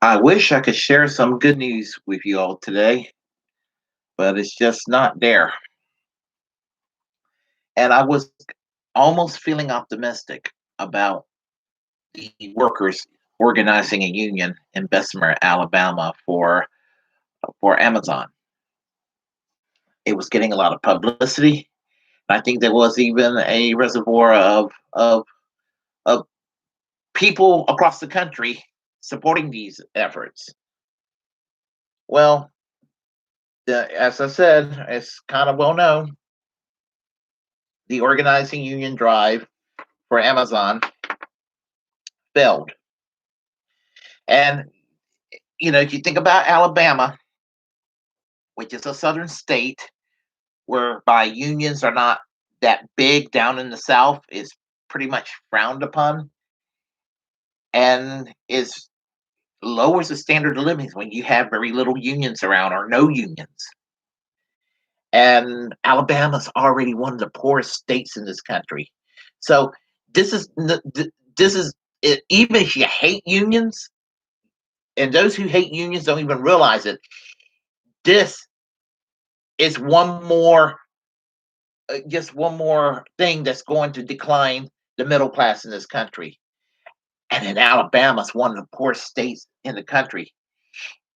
I wish I could share some good news with you all today, but it's just not there. And I was almost feeling optimistic about the workers organizing a union in Bessemer, Alabama for Amazon. It was getting a lot of publicity. I think there was even a reservoir of people across the country supporting these efforts. Well, as I said, it's kind of well known. The organizing union drive for Amazon failed. And, if you think about Alabama, which is a southern state whereby unions are not that big down in the South, is pretty much frowned upon and is lowers the standard of living when you have very little unions around or no unions. And Alabama's already one of the poorest states in this country. So this is this is even if you hate unions, and those who hate unions don't even realize it. This is just one more thing that's going to decline the middle class in this country. And in Alabama's one of the poorest states in the country.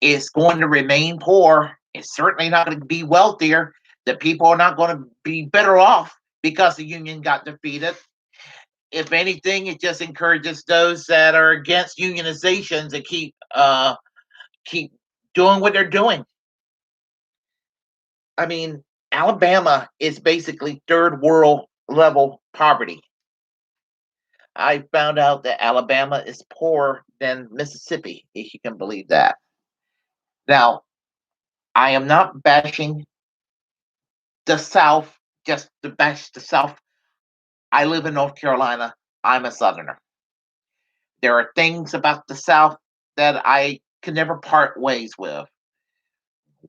It's going to remain poor. It's certainly not going to be wealthier. The people are not going to be better off because the union got defeated. If anything, it just encourages those that are against unionization to keep doing what they're doing. I mean, Alabama is basically third world level poverty. I found out that Alabama is poorer than Mississippi, if you can believe that. Now, I am not bashing the South, just to bash the South. I live in North Carolina. I'm a Southerner. There are things about the South that I can never part ways with.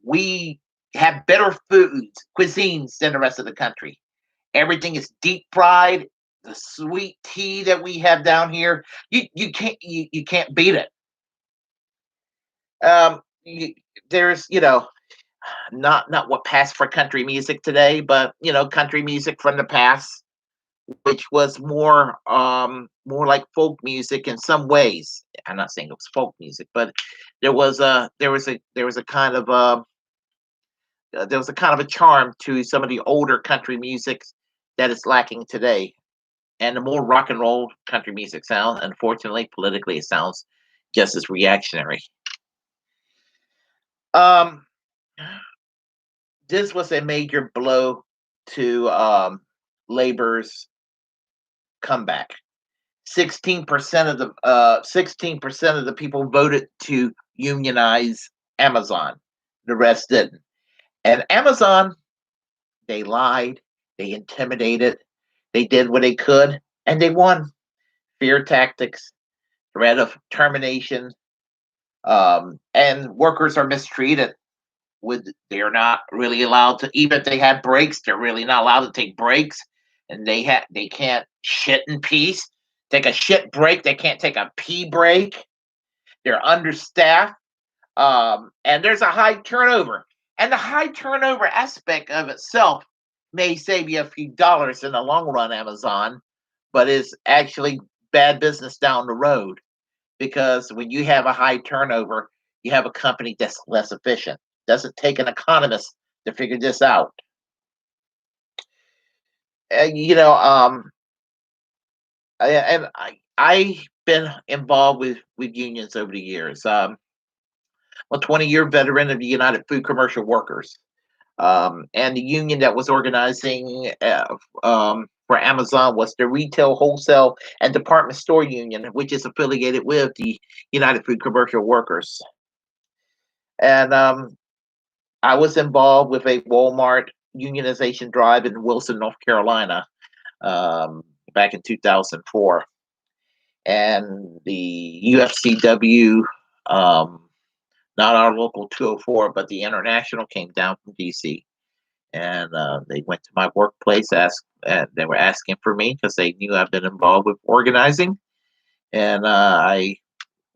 We have better foods, cuisines than the rest of the country. Everything is deep fried. The sweet tea that we have down here, you can't beat it. You, there's not what passed for country music today, but country music from the past, which was more like folk music in some ways. I'm not saying it was folk music, but there was a kind of a charm to some of the older country music that is lacking today. And the more rock and roll country music sounds, unfortunately, politically, it sounds just as reactionary. Um, this was a major blow to labor's comeback. 16% of the people voted to unionize Amazon. The rest didn't. And Amazon, they lied, they intimidated, they did what they could, and they won. Fear tactics, threat of termination, and workers are mistreated. They're not really allowed to, even if they have breaks, they're really not allowed to take breaks, and they can't shit in peace. Take a shit break, they can't take a pee break. They're understaffed, and there's a high turnover. And the high turnover aspect of itself may save you a few dollars in the long run, Amazon, but is actually bad business down the road because when you have a high turnover, you have a company that's less efficient. Doesn't take an economist to figure this out. And, I've been involved with unions over the years. I'm a 20-year veteran of the United Food Commercial Workers. And the union that was organizing for Amazon was the Retail, Wholesale, and Department Store Union, which is affiliated with the United Food Commercial Workers. And I was involved with a Walmart unionization drive in Wilson, North Carolina, back in 2004. And the UFCW, not our local 204, but the international came down from DC. And they went to my workplace, they were asking for me because they knew I've been involved with organizing. And I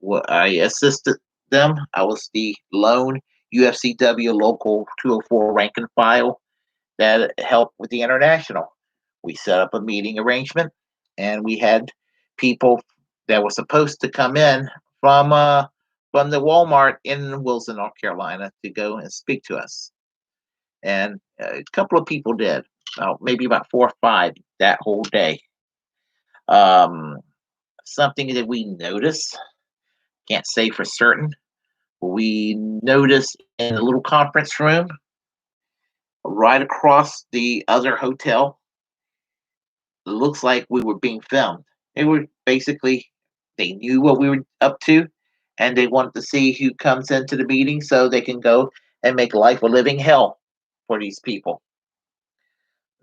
assisted them. I was the lone UFCW local 204 rank and file that helped with the international. We set up a meeting arrangement, and we had people that were supposed to come in from uh, from the Walmart in Wilson, North Carolina, to go and speak to us. And a couple of people did, maybe about 4 or 5 that whole day. Um, Something that we noticed, can't say for certain, we noticed in a little conference room right across the other hotel, it looks like we were being filmed. They were basically, they knew what we were up to, and they wanted to see who comes into the meeting so they can go and make life a living hell for these people.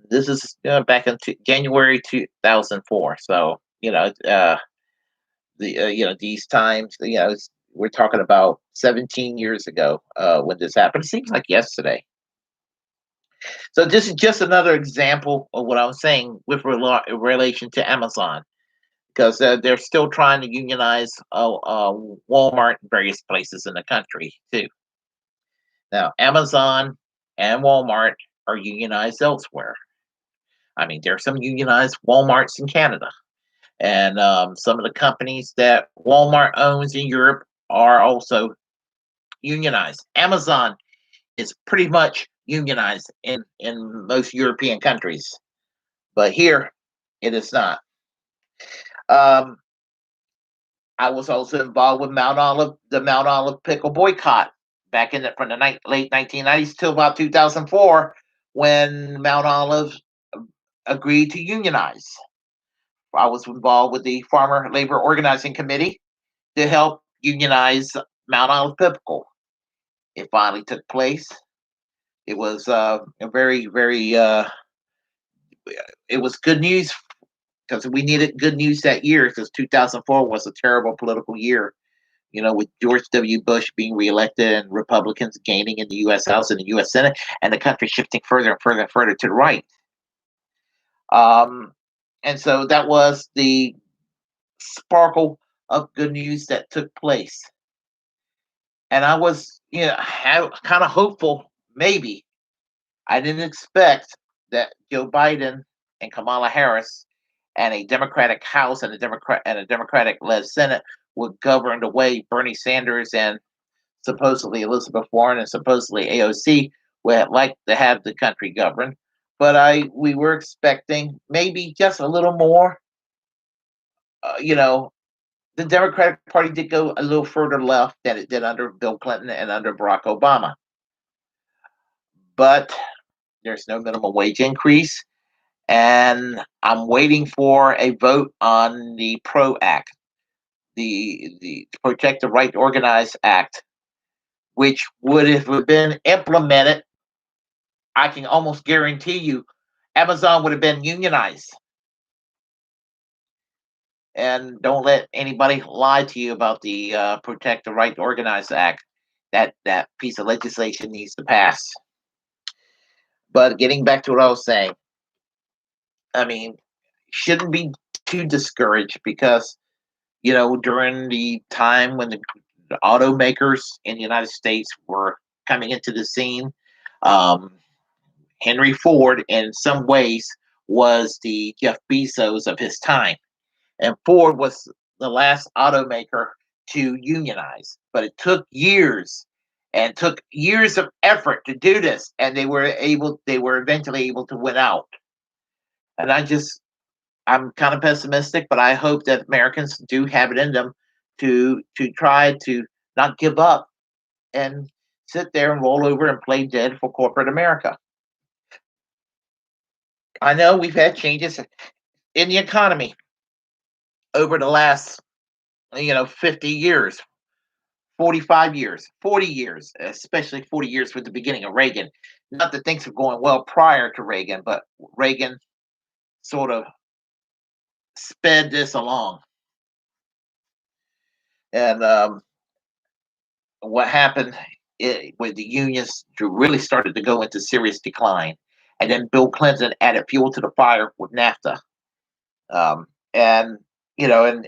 This is back in January 2004. So these times, we're talking about 17 years ago when this happened. It seems like yesterday. So this is just another example of what I was saying with relation to Amazon, because they're still trying to unionize Walmart in various places in the country too. Now, Amazon and Walmart are unionized elsewhere. I mean, there are some unionized Walmarts in Canada, and some of the companies that Walmart owns in Europe are also unionized. Amazon is pretty much unionized in most European countries, but here it is not. Um, I was also involved with the Mount Olive pickle boycott back in from the late 1990s till about 2004, when Mount Olive agreed to unionize. I was involved with the Farmer Labor Organizing Committee to help unionize Mount Olive pickle. It finally took place. It was a very, very. It was good news because we needed good news that year, because 2004 was a terrible political year, with George W. Bush being reelected and Republicans gaining in the U.S. House and the U.S. Senate, and the country shifting further and further and further to the right. Um, and so that was the sparkle of good news that took place. And I was, kind of hopeful, maybe. I didn't expect that Joe Biden and Kamala Harris and a Democratic House and a Democratic led Senate would govern the way Bernie Sanders and supposedly Elizabeth Warren and supposedly AOC would like to have the country governed. But we were expecting maybe just a little more. The Democratic Party did go a little further left than it did under Bill Clinton and under Barack Obama. But there's no minimum wage increase, and I'm waiting for a vote on the PRO Act, the Protect the Right to Organize Act, which would have been implemented. I can almost guarantee you, Amazon would have been unionized. And don't let anybody lie to you about the Protect the Right to Organize Act. That piece of legislation needs to pass. But getting back to what I was saying, I mean, shouldn't be too discouraged, because during the time when the automakers in the United States were coming into the scene, um, Henry Ford, in some ways, was the Jeff Bezos of his time. And Ford was the last automaker to unionize, but it took years and took years of effort to do this, and they were eventually able to win out. And I'm kind of pessimistic, but I hope that Americans do have it in them to try to not give up and sit there and roll over and play dead for corporate America. I know we've had changes in the economy over the last 50 years, 45 years, 40 years, especially 40 years with the beginning of Reagan. Not that things were going well prior to Reagan, but Reagan sort of sped this along. And what happened when the unions really started to go into serious decline, and then Bill Clinton added fuel to the fire with NAFTA. And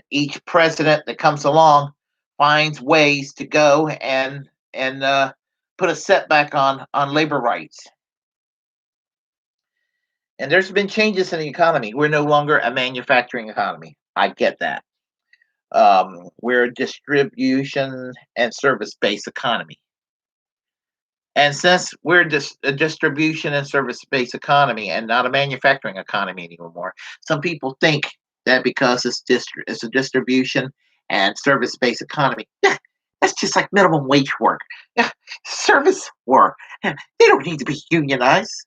each president that comes along finds ways to go and put a setback on labor rights. And there's been changes in the economy. We're no longer a manufacturing economy. I get that. We're a distribution and service based economy. And since we're a distribution and service based economy and not a manufacturing economy anymore, some people think that because it's a distribution and service based economy, yeah, that's just like minimum wage work. Yeah, service work. Yeah, they don't need to be unionized.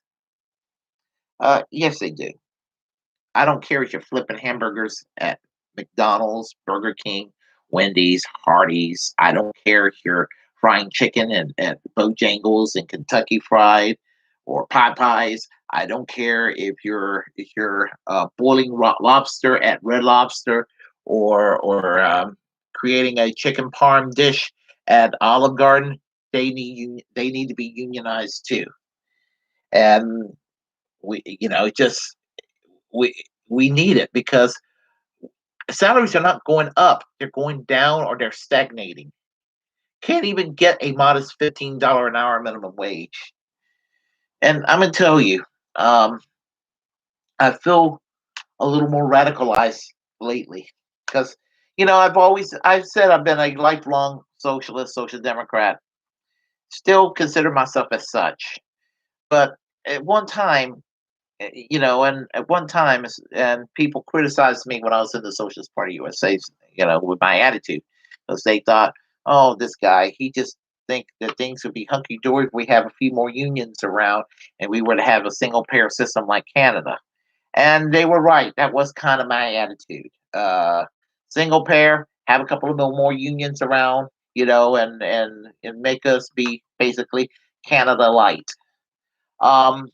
Yes, they do. I don't care if you're flipping hamburgers at McDonald's, Burger King, Wendy's, Hardee's. I don't care if you're frying chicken at Bojangles and Kentucky Fried or Popeyes. I don't care if you're boiling lobster at Red Lobster or creating a chicken parm dish at Olive Garden. They need to be unionized too. And just we we need it because salaries are not going up, they're going down or they're stagnating. Can't even get a modest $15 an hour minimum wage. And I'm gonna tell you, um, I feel a little more radicalized lately because I've said I've been a lifelong socialist, social democrat, still consider myself as such. But at one time, and at one time, and people criticized me when I was in the Socialist Party USA, with my attitude, because they thought, oh, this guy, he just think that things would be hunky dory if we have a few more unions around and we were to have a single payer system like Canada. And they were right. That was kind of my attitude. Single payer, have a couple of more unions around, and make us be basically Canada light. Um,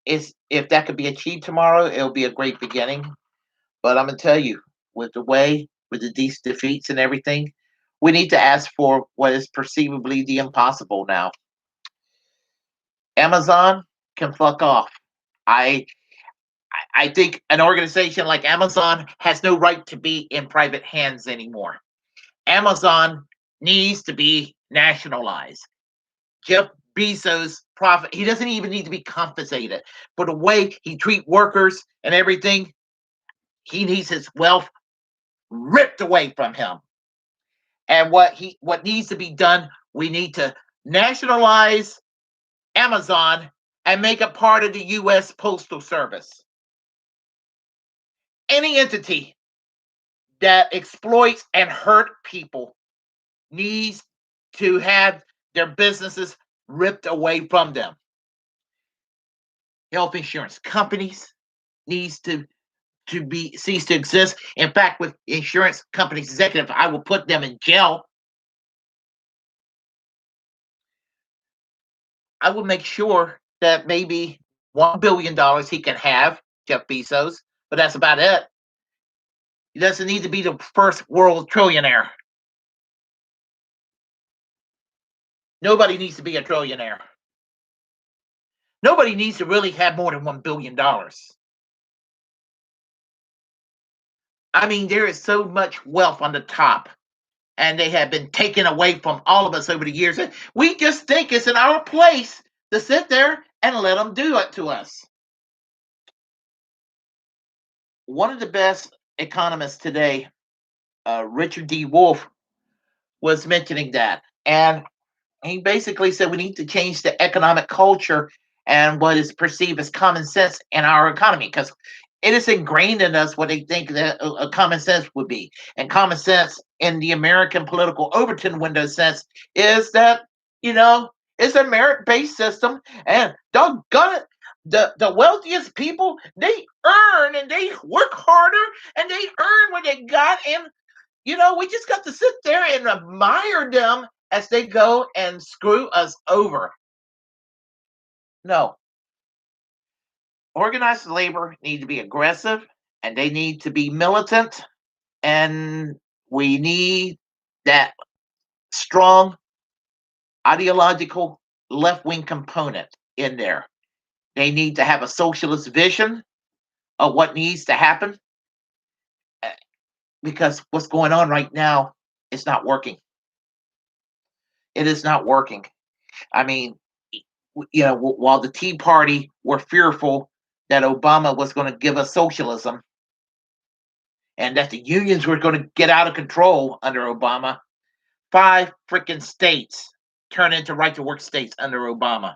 is if that could be achieved tomorrow, it'll be a great beginning. But I'm gonna tell you, with these defeats and everything, we need to ask for what is perceivably the impossible now. Amazon can fuck off. I I think an organization like Amazon has no right to be in private hands anymore. Amazon needs to be nationalized. Jeff Bezos profit. He doesn't even need to be compensated for the way he treat workers and everything. He needs his wealth ripped away from him. And what needs to be done, we need to nationalize Amazon and make it part of the US Postal Service. Any entity that exploits and hurt people needs to have their businesses ripped away from them. Health insurance companies needs to be cease to exist. In fact, with insurance companies executive, I will put them in jail. I will make sure that maybe $1 billion he can have, Jeff Bezos, but that's about it. He doesn't need to be the first world trillionaire. Nobody needs to be a trillionaire. Nobody needs to really have more than $1 billion. I mean, there is so much wealth on the top, and they have been taken away from all of us over the years. And we just think it's in our place to sit there and let them do it to us. One of the best economists today, Richard D. Wolf, was mentioning that. And he basically said we need to change the economic culture and what is perceived as common sense in our economy because it is ingrained in us what they think that common sense would be. And common sense in the American political Overton window sense is that, it's a merit based system. And doggone it, the wealthiest people, they earn and they work harder and they earn what they got. And we just got to sit there and admire them as they go and screw us over. No, organized labor need to be aggressive and they need to be militant, and we need that strong ideological left wing component in there. They need to have a socialist vision of what needs to happen because what's going on right now It's not working. It is not working. I mean, while the Tea Party were fearful that Obama was going to give us socialism and that the unions were going to get out of control under Obama, five freaking states turned into right to work states under Obama.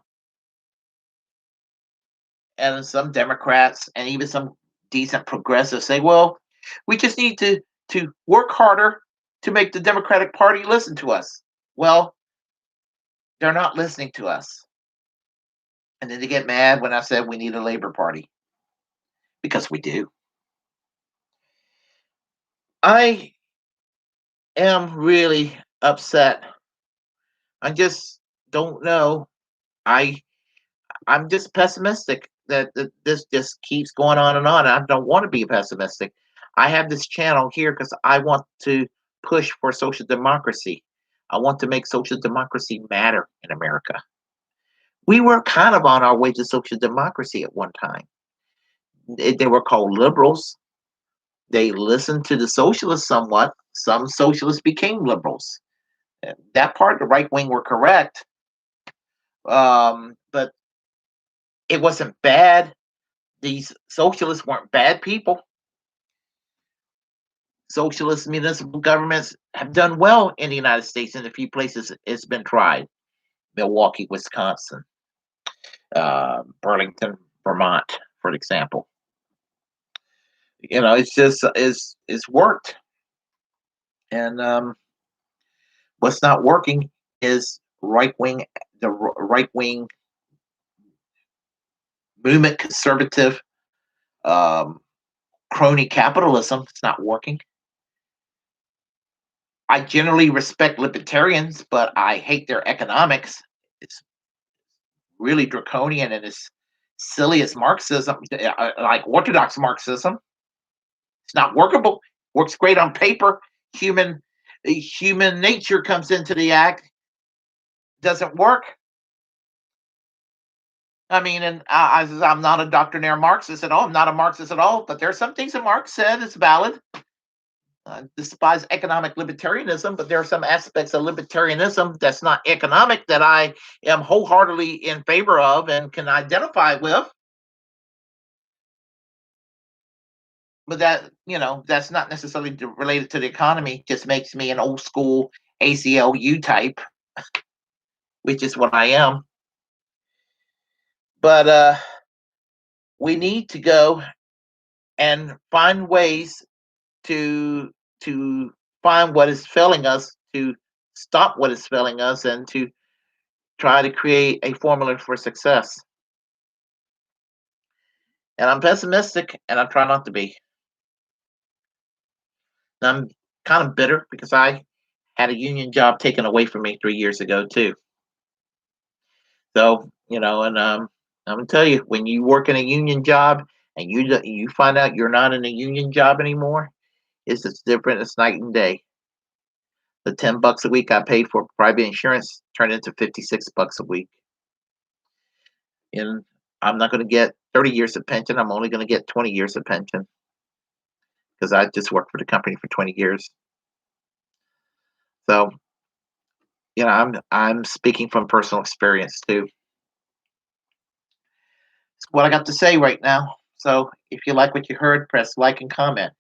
And some Democrats and even some decent progressives say, well, we just need to work harder to make the Democratic Party listen to us. Well, they're not listening to us. And then they get mad when I said we need a Labor Party because we do. I am really upset. I just don't know. I I'm just pessimistic that this just keeps going on and on. I don't want to be pessimistic. I have this channel here because I want to push for social democracy. I want to make social democracy matter in America. We were kind of on our way to social democracy at one time. They were called liberals. They listened to the socialists somewhat. Some socialists became liberals. That part of the right wing were correct, but it wasn't bad. These socialists weren't bad people. Socialist municipal governments have done well in the United States. In a few places, it's been tried. Milwaukee, Wisconsin, Burlington, Vermont, for example. It's just it's worked, and what's not working is the right wing movement, conservative, um, crony capitalism. It's not working. I generally respect libertarians, but I hate their economics. It's really draconian and as silly as Marxism, like orthodox Marxism. It's not workable. Works great on paper. Human nature comes into the act. Doesn't work. I mean, and I'm not a doctrinaire Marxist at all. I'm not a Marxist at all. But there are some things that Marx said is valid. I despise economic libertarianism, but there are some aspects of libertarianism that's not economic that I am wholeheartedly in favor of and can identify with. But that's not necessarily related to the economy. Just makes me an old school ACLU type, which is what I am. But we need to go and find ways to to find what is failing us, to stop what is failing us, and to try to create a formula for success. And I'm pessimistic, and I try not to be. And I'm kind of bitter because I had a union job taken away from me 3 years ago too. So and I'm gonna tell you, when you work in a union job and you find out you're not in a union job anymore, it's different. It's night and day. The $10 a week I paid for private insurance turned into $56 a week, and I'm not going to get 30 years of pension. I'm only going to get 20 years of pension because I just worked for the company for 20 years. So I'm speaking from personal experience too. It's what I got to say right now. So if you like what you heard, press like and comment.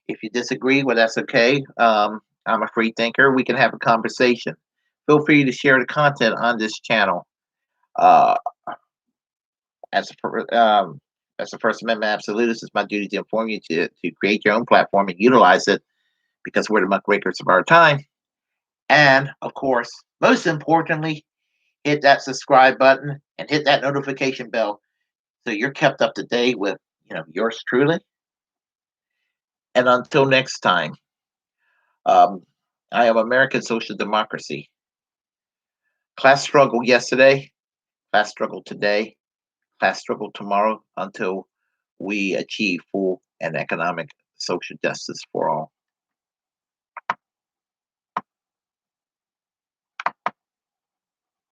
If you disagree, well, that's okay. I'm a free thinker. We can have a conversation. Feel free to share the content on this channel. Uh, as as a First Amendment absolutist, it's my duty to inform you to create your own platform and utilize it because we're the muckrakers of our time. And of course, most importantly, hit that subscribe button and hit that notification bell so you're kept up to date with yours truly. And until next time, um, I am American Social Democracy. Class struggle yesterday, class struggle today, class struggle tomorrow until we achieve full and economic social justice for all.